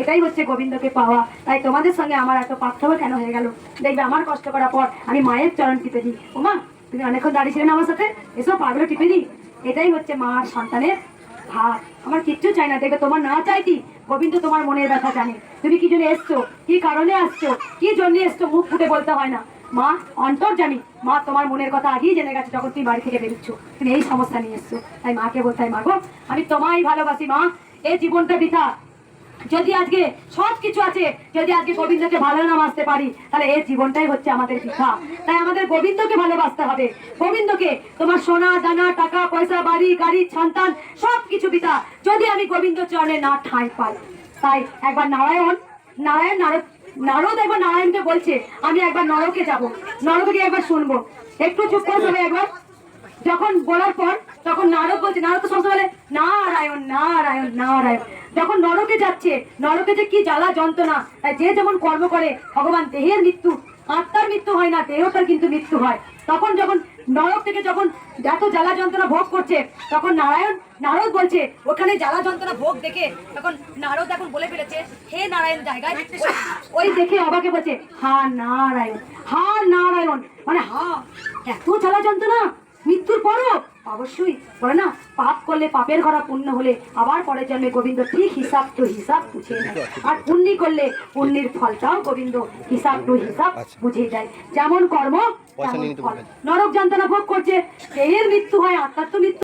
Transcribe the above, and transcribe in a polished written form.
এটাই হচ্ছে গোবিন্দকে পাওয়া। তাই তোমাদের সঙ্গে আমার এত পার্থক্য কেন হয়ে গেল? দেখবে আমার কষ্ট করার পর আমি মায়ের চরণ টিপে দিই, ও মা তুমি অনেকক্ষণ দাঁড়িয়ে ছিলেন আমার সাথে, এসব পাগুলো টিপে দিই। এটাই হচ্ছে মা আর সন্তানের ভাব। আমার কিচ্ছু চাই না, দেখবে তোমার না চাইতি গোবিন্দ তোমার মনের ব্যথা জানে। তুমি কি জন্য এসছো, কি কারণে আসছো, কি জন্য এসছো, মুখ ফুটে বলতে হয় না। মা অন্তর্জামী, মা তোমার মনের কথা আগেই জেনে গেছে যখন তুমি বাড়ি থেকে বেরোচ্ছ, তুমি এই সমস্যা নিয়ে এসছো। তাই মাকে বলতে হয়, মা গো আমি তোমায় ভালোবাসি মা, এই জীবনটা বৃথা। যদি আজকে সব কিছু আছে, যদি আজকে গোবিন্দকে ভালো না বাসতে পারি, তাহলে এই জীবনটাই হচ্ছে আমাদের বৃথা। তাই আমাদের গোবিন্দকে ভালোবাসতে হবে। গোবিন্দকে, তোমার সোনা দানা টাকা পয়সা বাড়ি গাড়ি সন্তান সবকিছু বৃথা যদি আমি গোবিন্দ চরণে না ঠাঁই পাই। তাই একবার নারায়ণ নারদ একবার নারায়ণকে বলছে, আমি একবার নরকে যাব, নরকে একবার শুনবো। একটু চুপ করে সবাই একবার। যখন বলার পর তখন নারদ বলছে, নারদ তো সবসময় বলে নারায়ণ নারায়ণ নারায়ণ। যখন নরকে যাচ্ছে, নরকে যে কি জ্বালা যন্ত্রণা। তাই যে যেমন কর্ম করে, ভগবান দেহের মৃত্যু, আত্মার মৃত্যু হয় না, দেহটার কিন্তু মৃত্যু হয়। তখন যখন নরক থেকে যখন এত জ্বালা যন্ত্রণা ভোগ করছে, তখন নারদ বলছে, ওখানে জ্বালা যন্ত্রণা ভোগ দেখে তখন নারদ এখন বলে ফেলেছে, হে নারায়ণ জায়গায় ওই দেখে অবাকে বলছে, হা নারায়ণ, হা নারায়ণ, মানে হা এত জ্বালা যন্ত্রণা মৃত্যুর পরও। অবশ্যই বলে না, পাপ করলে পাপের ঘরা পুণ্য হলে আবার পরের জন্মে গোবিন্দ ঠিক হিসাব টু হিসাব বুঝিয়ে দেয়। আর পুণ্যি করলে পুণ্যের ফলটাও গোবিন্দ হিসাব টু হিসাব বুঝিয়ে দেয়। যেমন কর্ম তেমন ফল। নরক যন্ত্রণা ভোগ করছে, দেহের মৃত্যু হয়, আত্মার তো মৃত্যু